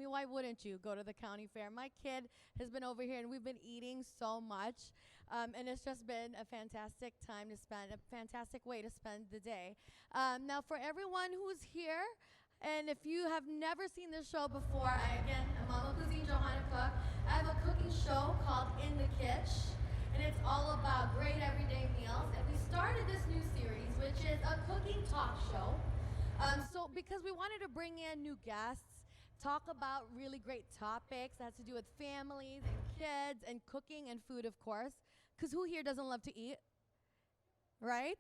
mean, why wouldn't you go to the county fair? My kid has been over here and we've been eating so much. And it's just been a fantastic time to spend, a fantastic way to spend the day. Now, for everyone who's here, and if you have never seen this show before, I'm Momma Cuisine, Johanna Cook. I have a cooking show called In the Kitch, and it's all about great everyday meals. And we started this new series, which is a cooking talk show. So because we wanted to bring in new guests, talk about really great topics that has to do with families and kids and cooking and food, of course. Because who here doesn't love to eat? Right?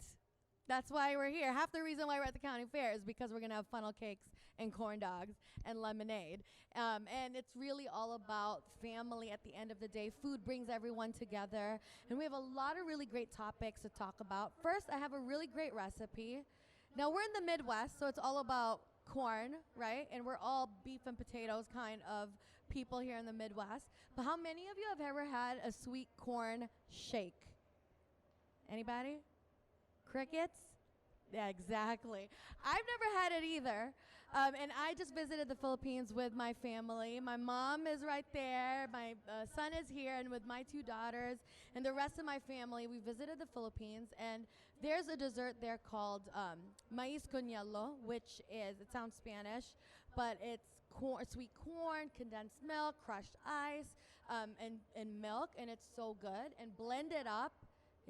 That's why we're here. Half the reason why we're at the county fair is because we're going to have funnel cakes and corn dogs and lemonade. And it's really all about family at the end of the day. Food brings everyone together. And we have a lot of really great topics to talk about. First, I have a really great recipe. Now, we're in the Midwest, so it's all about corn, right? And we're all beef and potatoes kind of people here in the Midwest. But how many of you have ever had a sweet corn shake? Anybody? Crickets? Yeah, exactly. I've never had it either. And I just visited the Philippines with my family. My mom is right there. My son is here, and with my two daughters and the rest of my family, we visited the Philippines. And there's a dessert there called maíz con hielo, which is, it sounds Spanish, but it's corn, sweet corn, condensed milk, crushed ice, and milk, and it's so good. And blended up.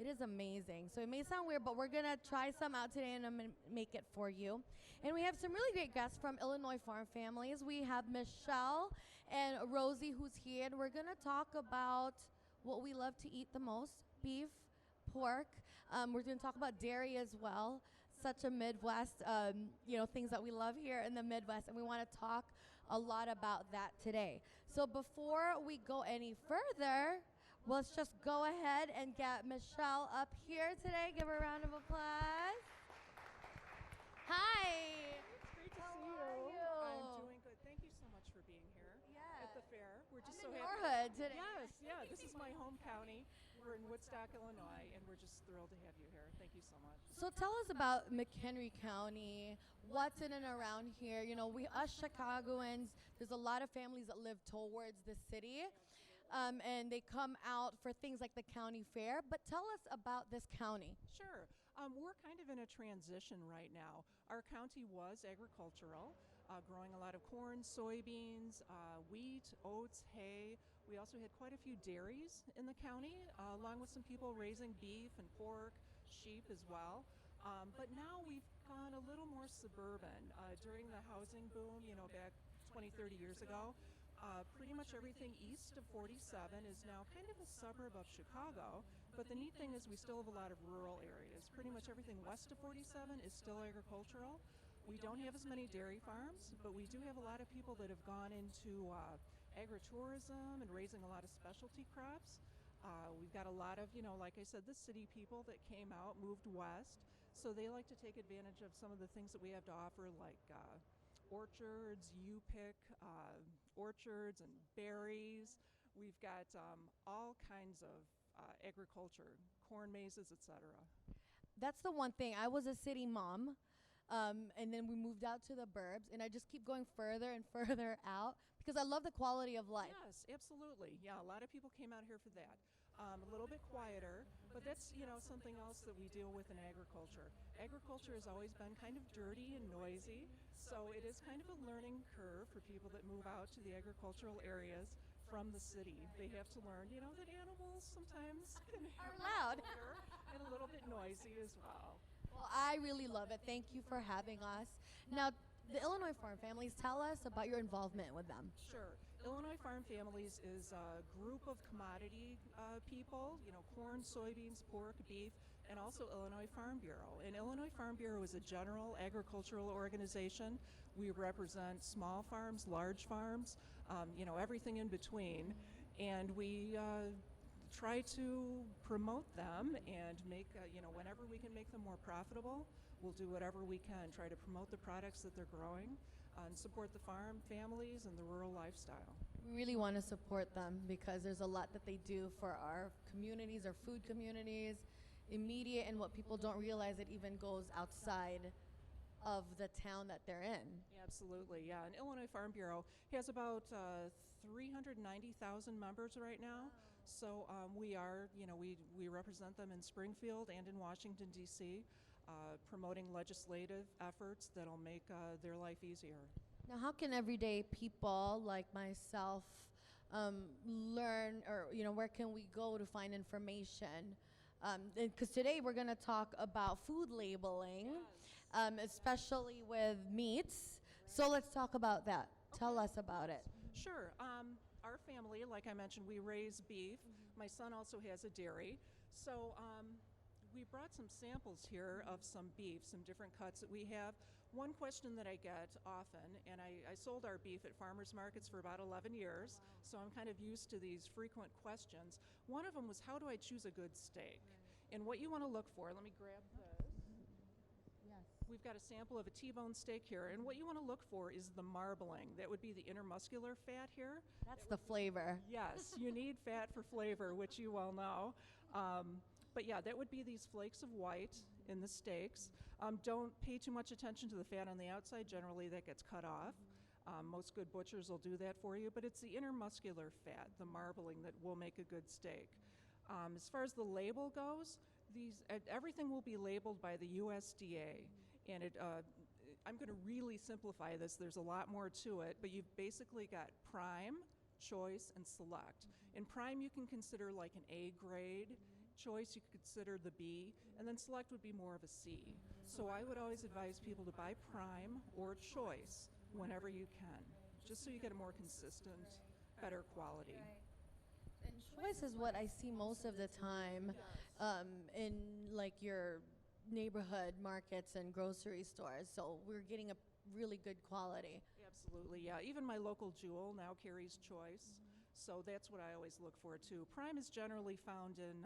It is amazing. So it may sound weird, but we're going to try some out today, and I'm going to make it for you. And we have some really great guests from Illinois farm families. We have Michelle and Rosie who's here, and we're going to talk about what we love to eat the most, beef, pork. We're going to talk about dairy as well. Such a Midwest, things that we love here in the Midwest, and we want to talk a lot about that today. So before we go any further, let's just go ahead and get Michelle up here today. Give her a round of applause. Hi. It's great to How see are you. you? I'm doing good. Thank you so much for being here at the fair. We're just I'm so in happy. your hood today. Yes, yeah. This is my home county. We're in Woodstock, Illinois, and we're just thrilled to have you here. Thank you so much. So tell us about McHenry County. What's in and around here? You know, us Chicagoans, there's a lot of families that live towards the city. And they come out for things like the county fair. But tell us about this county. Sure. We're kind of in a transition right now. Our county was agricultural, growing a lot of corn, soybeans, wheat, oats, hay. We also had quite a few dairies in the county, along with some people raising beef and pork, sheep as well. But now we've gone a little more suburban. During the housing boom, back 20, 30 years ago, pretty much everything east of 47 is now kind of a suburb of Chicago, but the neat thing is we still have a lot of rural areas. Pretty much everything west of 47 is still agricultural. We don't have as many dairy farms, but we do have a lot of people that have gone into agritourism and raising a lot of specialty crops. We've got a lot of, like I said, the city people that came out, moved west, so they like to take advantage of some of the things that we have to offer, like orchards, you pick orchards and berries. We've got all kinds of agriculture, corn mazes, etc. That's the one thing. I was a city mom. And then we moved out to the burbs, and I just keep going further and further out because I love the quality of life. Yes, absolutely. Yeah, a lot of people came out here for that. A little bit quieter, but that's, something else that we deal with in agriculture. Agriculture has always been kind of dirty and noisy, so it is kind of a learning curve for people that move out to the agricultural areas from the city. They have to learn, that animals sometimes Are loud and a little bit noisy as well. Well, I really love it. Thank you for having us. Now, the Illinois farm families, tell us about your involvement with them. Sure. Illinois Farm Families is a group of commodity people, corn, soybeans, pork, beef, and also Illinois Farm Bureau. And Illinois Farm Bureau is a general agricultural organization. We represent small farms, large farms, everything in between. And we try to promote them and make, whenever we can make them more profitable, we'll do whatever we can, try to promote the products that they're growing and support the farm families and the rural lifestyle. We really want to support them because there's a lot that they do for our communities, our food communities, immediate, and what people don't realize, it even goes outside of the town that they're in. Absolutely, yeah. And Illinois Farm Bureau has about 390,000 members right now. So we are, we represent them in Springfield and in Washington, D.C., promoting legislative efforts that'll make their life easier. Now, how can everyday people like myself learn, or where can we go to find information? Because today we're going to talk about food labeling, especially with meats. So let's talk about that. Tell us about it. Sure. Our family, like I mentioned, we raise beef. My son also has a dairy. So we brought some samples here of some beef, some different cuts that we have. One question that I get often, and I sold our beef at farmers markets for about 11 years, so I'm kind of used to these frequent questions. One of them was, how do I choose a good steak? And what you want to look for, let me grab this. Yes. We've got a sample of a T-bone steak here, and what you want to look for is the marbling. That would be the intermuscular fat here. That's the flavor. Yes, you need fat for flavor, which you well know. But yeah, that would be these flakes of white in the steaks. Don't pay too much attention to the fat on the outside. Generally, that gets cut off. Most good butchers will do that for you, but it's the intermuscular fat, the marbling, that will make a good steak. As far as the label goes, everything will be labeled by the USDA, and I'm going to really simplify this. There's a lot more to it, but you've basically got prime, choice, and select. In prime, you can consider like an A grade. Choice, you could consider the B, and then select would be more of a C. So I would always advise people to buy prime or choice whenever you can, just so you get a more consistent, better quality. And choice is what I see most of the time in like your neighborhood markets and grocery stores. So we're getting a really good quality. Absolutely, yeah. Even my local Jewel now carries choice. So that's what I always look for too. Prime is generally found in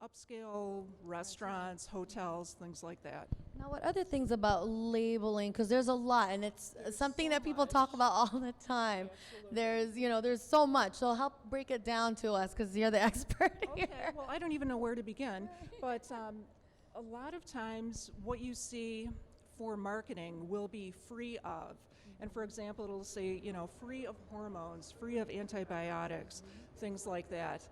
upscale restaurants, hotels, things like that. Now, what other things about labeling? Because there's a lot, and it's something that people talk about all the time. There's so much. So help break it down to us, because you're the expert here. Okay, well, I don't even know where to begin, but a lot of times what you see for marketing will be free of. And for example, it'll say, free of hormones, free of antibiotics, things like that.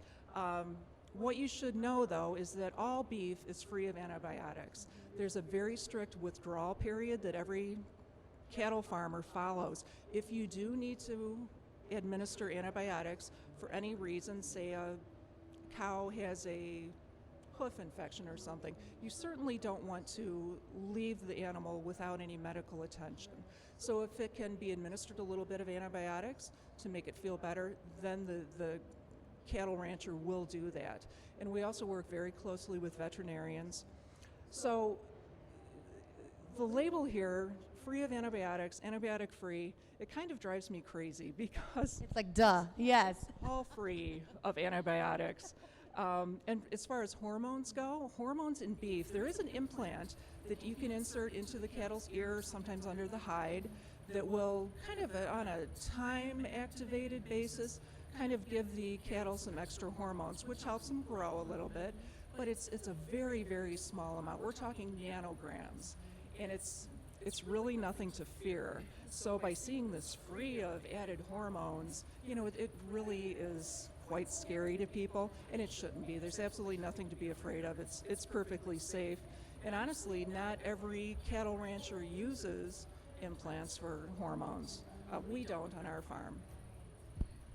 What you should know, though, is that all beef is free of antibiotics. There's a very strict withdrawal period that every cattle farmer follows. If you do need to administer antibiotics for any reason, say a cow has a hoof infection or something, you certainly don't want to leave the animal without any medical attention. So if it can be administered a little bit of antibiotics to make it feel better, then the cattle rancher will do that. And we also work very closely with veterinarians. So the label here, free of antibiotics, antibiotic free, it kind of drives me crazy because it's like, duh, yes. All free of antibiotics. And as far as hormones go, hormones in beef, there is an implant that you can insert into the cattle's ear, sometimes under the hide, that will kind of on a time-activated basis kind of give the cattle some extra hormones, which helps them grow a little bit, but it's a very, very small amount. We're talking nanograms, and it's really nothing to fear. So by seeing this free of added hormones, it really is quite scary to people, and it shouldn't be. There's absolutely nothing to be afraid of. It's perfectly safe. And honestly, not every cattle rancher uses implants for hormones. We don't on our farm.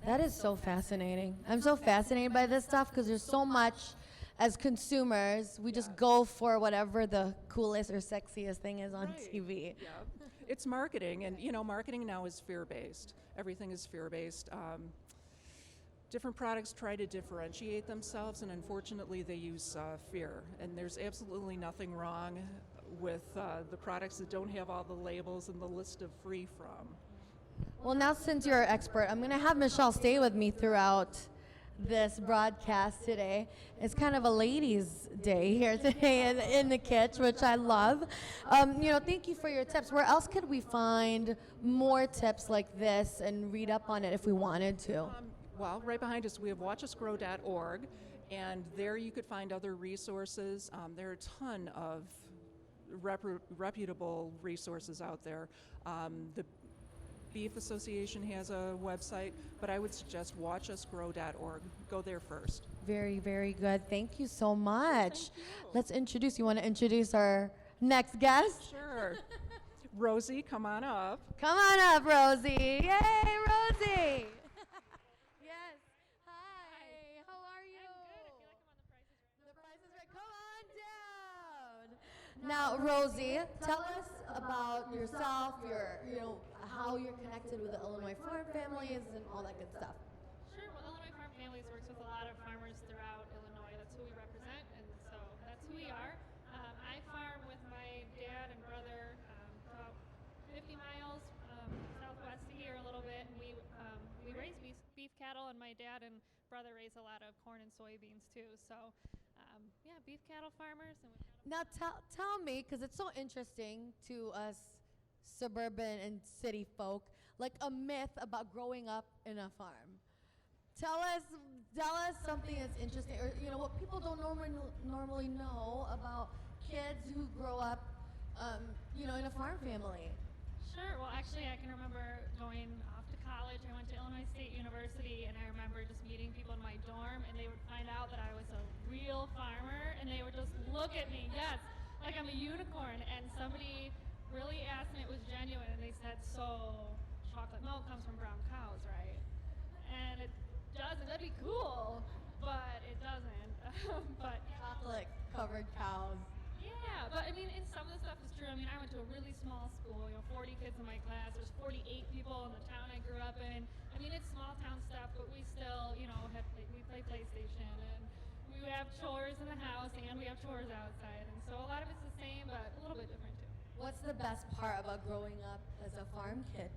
That is so fascinating. I'm so fascinated by this stuff because there's so much as consumers. We just go for whatever the coolest or sexiest thing is on TV. Yeah. It's marketing, and marketing now is fear-based. Everything is fear-based. Different products try to differentiate themselves, and unfortunately they use fear. And there's absolutely nothing wrong with the products that don't have all the labels and the list of free from. Well, now since you're an expert, I'm going to have Michelle stay with me throughout this broadcast today. It's kind of a ladies' day here today in the Kitch, which I love. Thank you for your tips. Where else could we find more tips like this and read up on it if we wanted to? Well, right behind us we have watchusgrow.org, and there you could find other resources. There are a ton of reputable resources out there. The Beef Association has a website, but I would suggest watchusgrow.org. Go there first. Very, very good. Thank you so much. Thank you. Let's introduce. You want to introduce our next guest? Sure. Rosie, come on up. Come on up, Rosie. Yay, Rosie. Yes. Hi. How are you? I'm good. I feel like I'm on The Price is Right. The Price is Right. Come on down. Now, Rosie, tell us about yourself, how you're connected with the Illinois farm families and all that good stuff. Sure. Well, Illinois Farm Families works with a lot of farmers throughout Illinois. That's who we represent, and so that's who we are. I farm with my dad and brother about 50 miles southwest of here a little bit, and we raise beef cattle, and my dad and brother raise a lot of corn and soybeans too. So, yeah, beef cattle farmers. And we've got Now, tell me, because it's so interesting to us suburban and city folk, like a myth about growing up in a farm. Tell us something that's interesting, or what people don't normally know about kids who grow up, in a farm family. Sure. Well, actually, I can remember going off to college. I went to Illinois State University, and I remember just meeting people in my dorm, and they would find out that I was a real farmer, and they would just look at me, yes, like I'm a unicorn. And somebody really asked me, it was genuine, and they said, "So, chocolate milk comes from brown cows, right?" And it doesn't. That'd be cool, but it doesn't. But Chocolate covered cows. yeah, but I mean, and some of the stuff is true. I mean, I went to a really small school, 40 kids in my class. There's 48 people in the town I grew up in. I mean, it's small town stuff, but we still, we play PlayStation, and we have chores in the house, and we have chores outside. And so a lot of it's the same, but a little bit different too. What's the best part about growing up as a farm kid?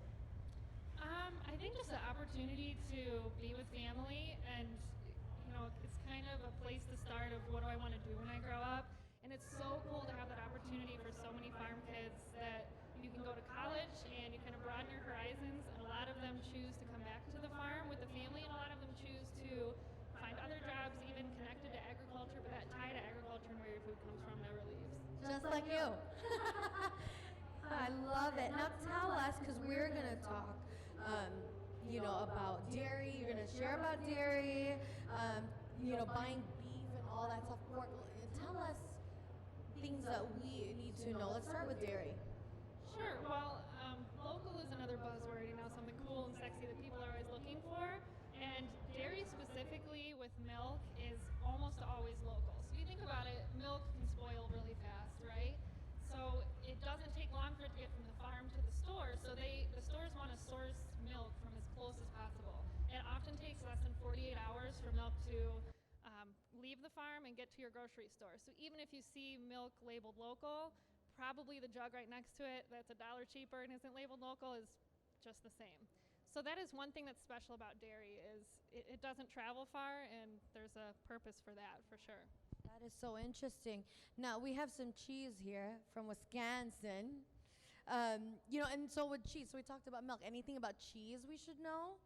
I think just the opportunity to be with family, and it's kind of a place to start of what do I want to do when I grow up. And it's so cool to have that opportunity for so many farm kids that you can go to college and you kind of broaden your horizons, and a lot of them choose to come back to the farm with the family, and a lot of them choose to find other jobs even connected to agriculture, but that tie to agriculture and where your food comes from never leaves. Just like you. I love it. Now tell us, because we're going to talk, about dairy. You're going to share about dairy, buying beef and all that stuff. Pork. Tell us things that we need to know. Let's start with dairy. Sure. Well, local is another buzzword, something cool and sexy that people are always looking for. And dairy specifically with milk is almost always local. So you think about it, milk can spoil really fast, right? So it doesn't take long for it to get from the farm to the store. So the stores want to source milk from as close as possible. It often takes less than 48 hours for milk to leave the farm and get to your grocery store. So even if you see milk labeled local, probably the jug right next to it that's $1 cheaper and isn't labeled local is just the same. So that is one thing that's special about dairy is it doesn't travel far, and there's a purpose for that for sure. That is so interesting. Now we have some cheese here from Wisconsin. And so with cheese, so we talked about milk. Anything about cheese we should know?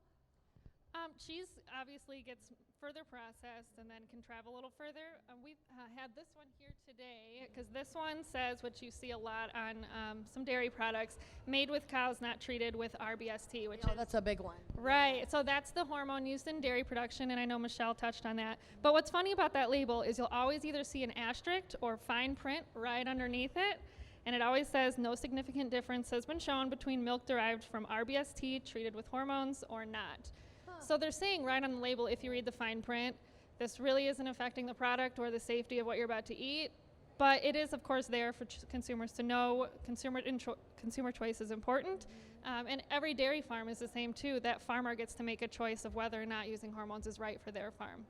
Cheese obviously gets further processed and then can travel a little further. We've had this one here today because this one says what you see a lot on some dairy products, made with cows not treated with RBST, which is that's a big one. right. So that's the hormone used in dairy production, and I know Michelle touched on that. But what's funny about that label is you'll always either see an asterisk or fine print right underneath it, and it always says no significant difference has been shown between milk derived from RBST treated with hormones or not. So they're saying right on the label, if you read the fine print, this really isn't affecting the product or the safety of what you're about to eat. But it is, of course, there for consumers to know. Consumer choice is important. And every dairy farm is the same, too. That farmer gets to make a choice of whether or not using hormones is right for their farm.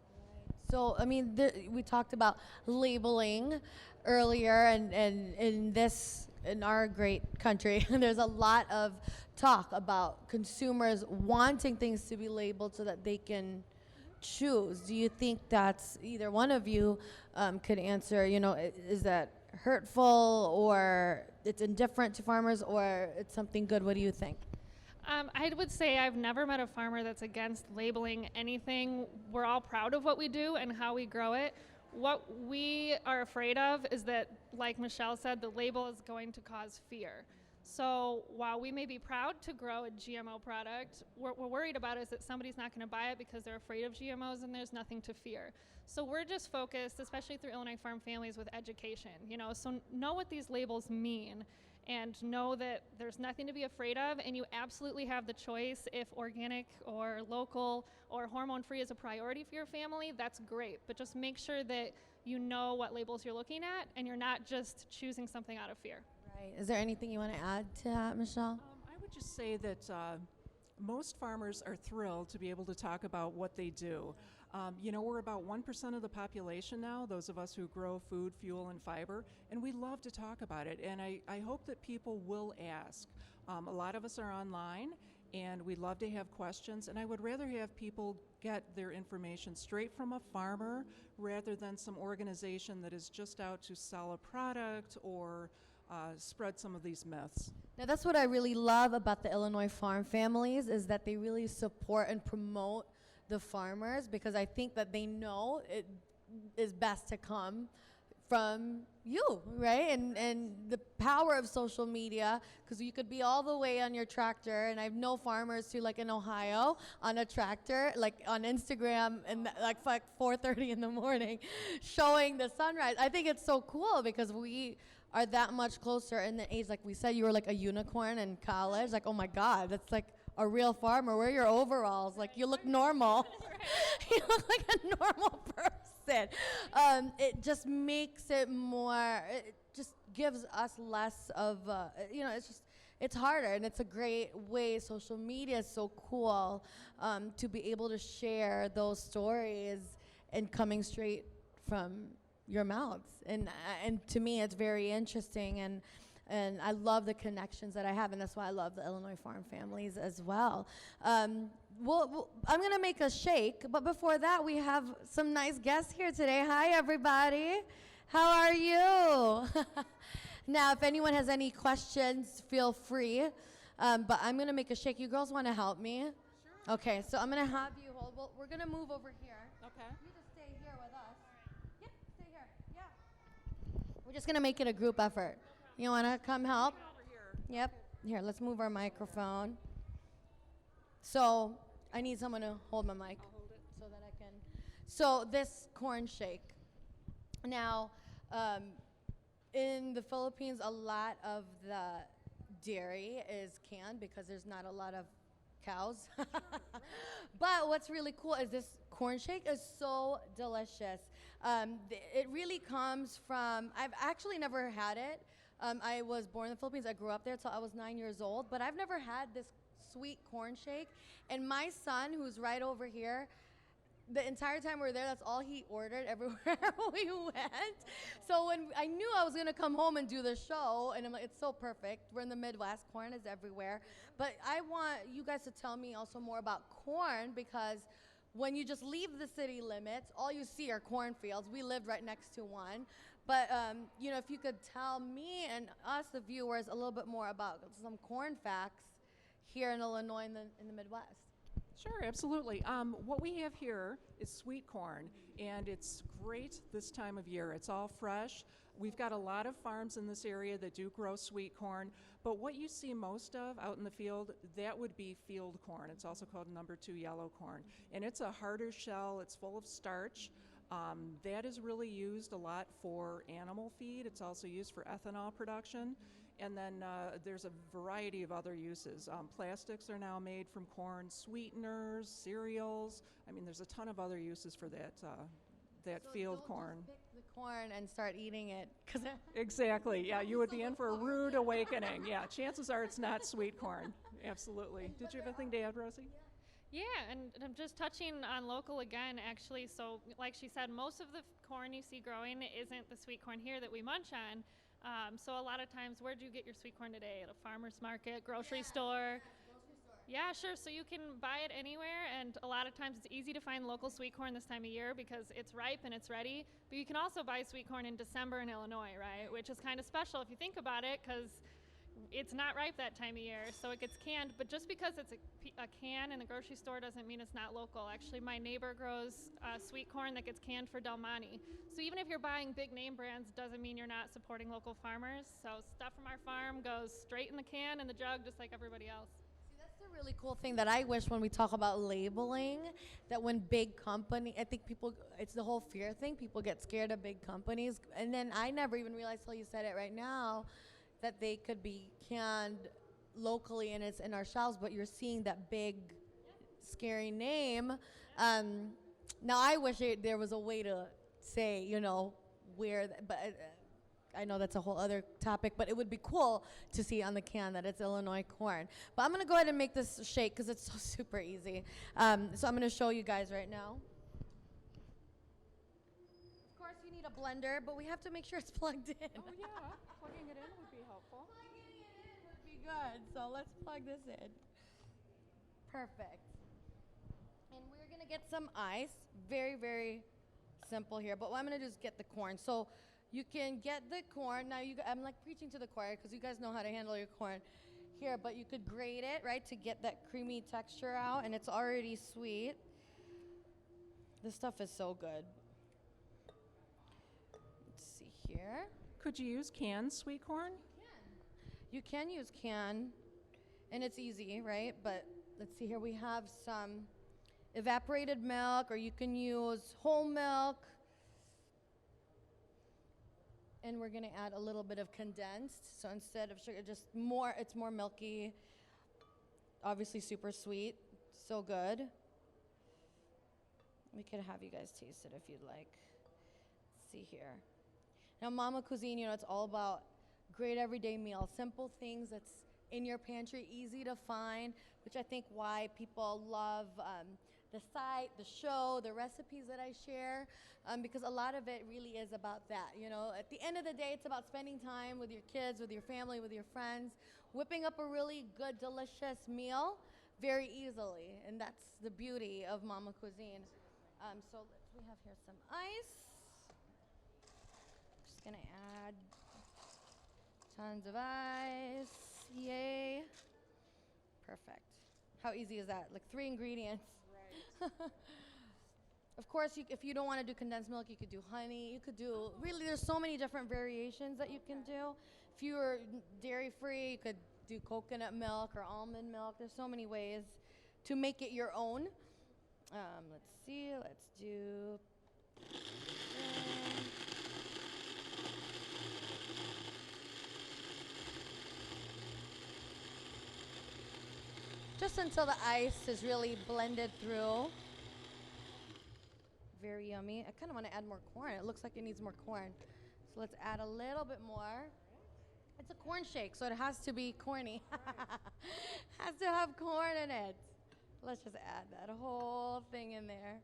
So, I mean, we talked about labeling earlier, and in our great country, there's a lot of talk about consumers wanting things to be labeled so that they can choose. Do you think that's either one of you could answer, is that hurtful, or it's indifferent to farmers, or it's something good? What do you think? I would say I've never met a farmer that's against labeling anything. We're all proud of what we do and how we grow it. What we are afraid of is that, like Michelle said, the label is going to cause fear. So while we may be proud to grow a GMO product, what we're worried about is that somebody's not going to buy it because they're afraid of GMOs and there's nothing to fear. So we're just focused, especially through Illinois Farm Families, with education. So know what these labels mean and know that there's nothing to be afraid of, and you absolutely have the choice. If organic or local or hormone-free is a priority for your family, that's great. But just make sure that you know what labels you're looking at and you're not just choosing something out of fear. Right. Is there anything you want to add to that, Michelle? I would just say that most farmers are thrilled to be able to talk about what they do. We're about 1% of the population now, those of us who grow food, fuel, and fiber, and we love to talk about it. And I hope that people will ask. A lot of us are online, and we love to have questions, and I would rather have people get their information straight from a farmer rather than some organization that is just out to sell a product or spread some of these myths. Now, that's what I really love about the Illinois Farm Families, is that they really support and promote the farmers, because I think that they know it is best to come from you, right? And the power of social media, because you could be all the way on your tractor, and I know farmers who, like in Ohio, on a tractor, like on Instagram, and like 4:30 in the morning, showing the sunrise. I think it's so cool because we are that much closer in the age. Like we said, you were like a unicorn in college. Like, oh my God, that's like a real farmer. Where are your overalls? Like, you look normal. You look like a normal person. It just makes it more, it just gives us less of, it's harder, and it's a great way. Social media is so cool to be able to share those stories and coming straight from your mouths. And to me, it's very interesting, and I love the connections that I have, and that's why I love the Illinois Farm Families as well. I'm going to make a shake, but before that, we have some nice guests here today. Hi, everybody. How are you? Now, if anyone has any questions, feel free, but I'm going to make a shake. You girls want to help me? Sure. Okay, so I'm going to have you hold. Well, we're going to move over here. Okay. You just stay here with us. Yep, stay here. Yeah. We're just going to make it a group effort. You want to come help? Over here. Yep. Here, let's move our microphone. So I need someone to hold my mic. I'll hold it. So that I can. So this corn shake. Now, in the Philippines, a lot of the dairy is canned because there's not a lot of cows. But what's really cool is this corn shake is so delicious. It really comes from, I've actually never had it. I was born in the Philippines. I grew up there till I was 9 years old, but I've never had this sweet corn shake. And my son, who's right over here, the entire time we were there, that's all he ordered everywhere we went. So when I knew I was gonna come home and do the show, and I'm like, it's so perfect. We're in the Midwest, corn is everywhere. But I want you guys to tell me also more about corn, because when you just leave the city limits, all you see are cornfields. We lived right next to one. But if you could tell me and us, the viewers, a little bit more about some corn facts here in Illinois in the Midwest. Sure, absolutely. What we have here is sweet corn, and it's great this time of year. It's all fresh. We've got a lot of farms in this area that do grow sweet corn, but what you see most of out in the field, that would be field corn. It's also called number 2 yellow corn, and it's a harder shell. It's full of starch. That is really used a lot for animal feed. It's also used for ethanol production. And then there's a variety of other uses. Plastics are now made from corn, sweeteners, cereals. I mean, there's a ton of other uses for that field corn. Just pick the corn and start eating it. Exactly. Yeah, you would be in for a rude awakening. Yeah, chances are it's not sweet corn. Absolutely. Did you have anything to add, Rosie? Yeah, and I'm just touching on local again, actually. So like she said, most of the corn you see growing isn't the sweet corn here that we munch on. So a lot of times, where do you get your sweet corn today? At a farmer's market, grocery store? Yeah, sure. So you can buy it anywhere, and a lot of times it's easy to find local sweet corn this time of year because it's ripe and it's ready. But you can also buy sweet corn in December in Illinois, right? Which is kind of special if you think about it, because it's not ripe that time of year, so it gets canned. But just because it's a can in the grocery store doesn't mean it's not local. Actually, my neighbor grows sweet corn that gets canned for Del Monte. So even if you're buying big name brands, doesn't mean you're not supporting local farmers. So stuff from our farm goes straight in the can and the jug, just like everybody else. See, that's the really cool thing that I wish when we talk about labeling, that when big company, I think people, it's the whole fear thing. People get scared of big companies. And then I never even realized till you said it right now that they could be canned locally and it's in our shelves, but you're seeing that big, scary name. Now I wish there was a way to say, where, but I know that's a whole other topic, but it would be cool to see on the can that it's Illinois corn. But I'm gonna go ahead and make this shake because it's so super easy. So I'm gonna show you guys right now. Of course you need a blender, but we have to make sure it's plugged in. Oh yeah, plugging it in would be helpful. Plugging it in would be good. So let's plug this in. Perfect. And we're gonna get some ice. Very, very simple here. But what I'm gonna do is get the corn. So you can get the corn. Now I'm like preaching to the choir because you guys know how to handle your corn here. But you could grate it, right, to get that creamy texture out, and it's already sweet. This stuff is so good. Let's see here. Could you use canned sweet corn? You can use can, and it's easy, right? But let's see here. We have some evaporated milk, or you can use whole milk. And we're gonna add a little bit of condensed. So instead of sugar, it's more milky. Obviously super sweet, so good. We could have you guys taste it if you'd like. Let's see here. Now Momma Cuisine, it's all about great everyday meals, simple things that's in your pantry, easy to find, which I think why people love the site, the show, the recipes that I share, because a lot of it really is about that. At the end of the day, it's about spending time with your kids, with your family, with your friends, whipping up a really good, delicious meal very easily, and that's the beauty of Momma Cuisine. So we have here some ice. Just gonna add tons of ice. Yay. Perfect. How easy is that? Like 3 ingredients. Right. Of course, if you don't want to do condensed milk, you could do honey. You could do, really, there's so many different variations that you can do. If you're dairy free, you could do coconut milk or almond milk. There's so many ways to make it your own. Let's see, let's do. Just until the ice is really blended through. Very yummy. I kind of want to add more corn. It looks like it needs more corn. So let's add a little bit more. It's a corn shake, so it has to be corny. Has to have corn in it. Let's just add that whole thing in there.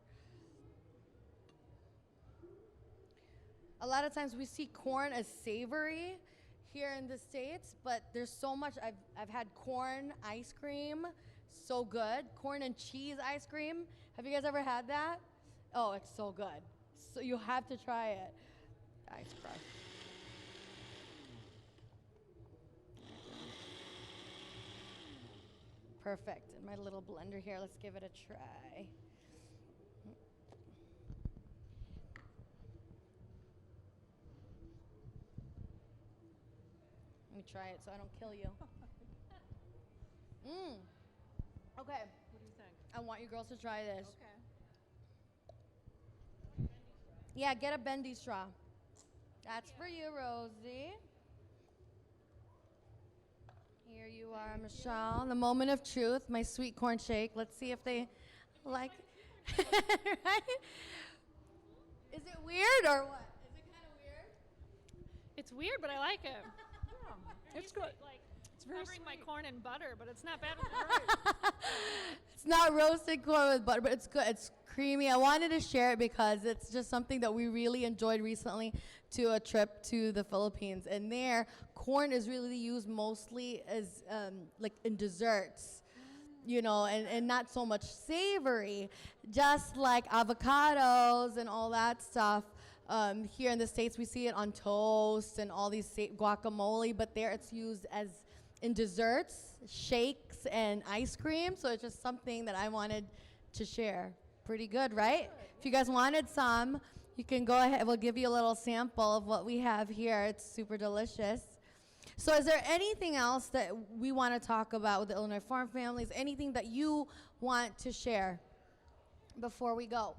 A lot of times we see corn as savory here in the States, but there's so much. I've had corn ice cream, so good. Corn and cheese ice cream. Have you guys ever had that? Oh, it's so good. So you have to try it. Ice crush. Perfect. In my little blender here, let's give it a try. Let me try it so I don't kill you. Okay. What do you think? I want you girls to try this. Okay. Yeah, get a bendy straw. That's for you, Rosie. Here you are, Michelle. The moment of truth, my sweet corn shake. Let's see if they like it. Right? Is it weird or what? Is it kind of weird? It's weird, but I like it. Yeah, it's good. Like It's very covering my sweet. corn in butter, but it's not bad with the It's not roasted corn with butter, but it's good. It's creamy. I wanted to share it because it's just something that we really enjoyed recently to a trip to the Philippines. And there, corn is really used mostly as like in desserts, and not so much savory, just like avocados and all that stuff. Here in the States, we see it on toast and all these guacamole, but there it's used as in desserts, shakes, and ice cream. So it's just something that I wanted to share. Pretty good, right? If you guys wanted some, you can go ahead. We'll give you a little sample of what we have here. It's super delicious. So is there anything else that we want to talk about with the Illinois farm families? Anything that you want to share before we go?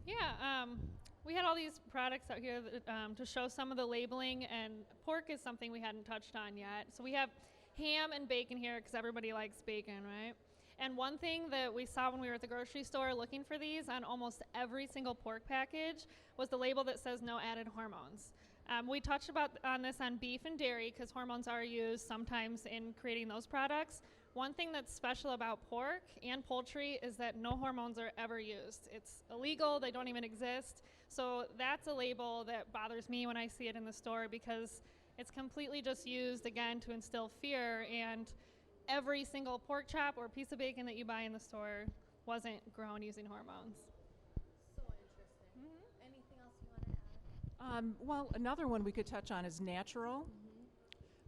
Yeah, we had all these products out here that, to show some of the labeling, and pork is something we hadn't touched on yet. So we have ham and bacon here because everybody likes bacon, right? And one thing that we saw when we were at the grocery store looking for these on almost every single pork package was the label that says no added hormones. We touched on this on beef and dairy because hormones are used sometimes in creating those products. One thing that's special about pork and poultry is that no hormones are ever used. It's illegal, they don't even exist. So that's a label that bothers me when I see it in the store because it's completely just used, again, to instill fear, and every single pork chop or piece of bacon that you buy in the store wasn't grown using hormones. So interesting. Mm-hmm. Anything else you want to add? Well, another one we could touch on is natural.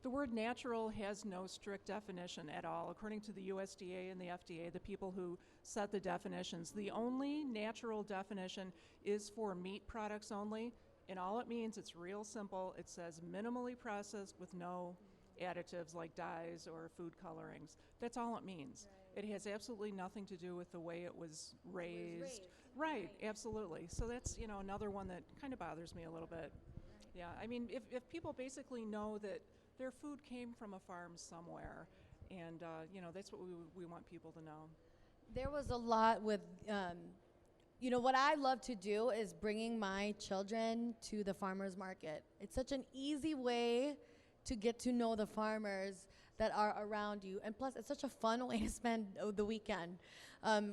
The word natural has no strict definition at all. According to the USDA and the FDA, the people who set the definitions, the only natural definition is for meat products only. And all it means, it's real simple. It says minimally processed with no additives like dyes or food colorings. That's all it means. Right. It has absolutely nothing to do with the way it was raised. Right, absolutely. So that's, another one that kind of bothers me a little bit. Right. Yeah, I mean, if people basically know that their food came from a farm somewhere, and that's what we want people to know. There was a lot with, what I love to do is bringing my children to the farmers market. It's such an easy way to get to know the farmers that are around you, and plus it's such a fun way to spend the weekend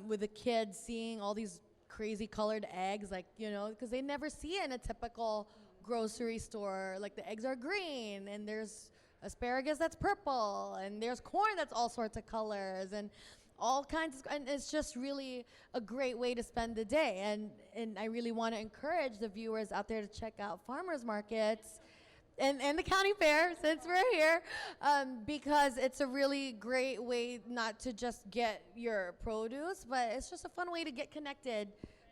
with the kids, seeing all these crazy colored eggs, because they never see it in a typical grocery store. Like, the eggs are green, and there's asparagus that's purple, and there's corn that's all sorts of colors, and all kinds of, and it's just really a great way to spend the day. And I really want to encourage the viewers out there to check out farmers markets and the county fair, since we're here, because it's a really great way not to just get your produce, but it's just a fun way to get connected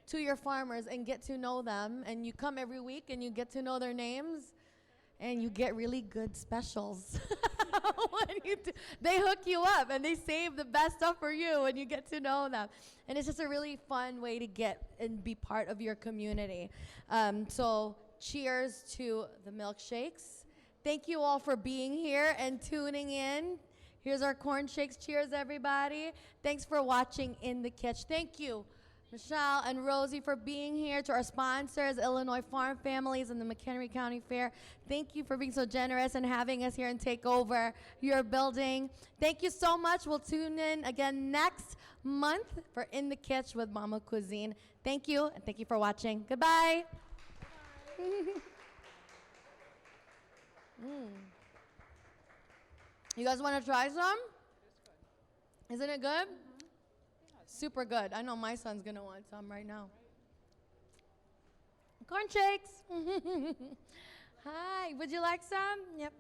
to your farmers and get to know them. And you come every week and you get to know their names, and you get really good specials. When they hook you up and they save the best stuff for you, and you get to know them. And it's just a really fun way to get and be part of your community. So cheers to the milkshakes. Thank you all for being here and tuning in. Here's our corn shakes. Cheers, everybody. Thanks for watching In the Kitch. Thank you, Michelle and Rosie, for being here. To our sponsors, Illinois Farm Families and the McHenry County Fair, thank you for being so generous and having us here and take over your building. Thank you so much. We'll tune in again next month for In the Kitch with Momma Cuisine. Thank you, and thank you for watching. Goodbye. You guys want to try some? Isn't it good? Super good. I know my son's going to want some right now. Corn shakes. Hi. Would you like some? Yep.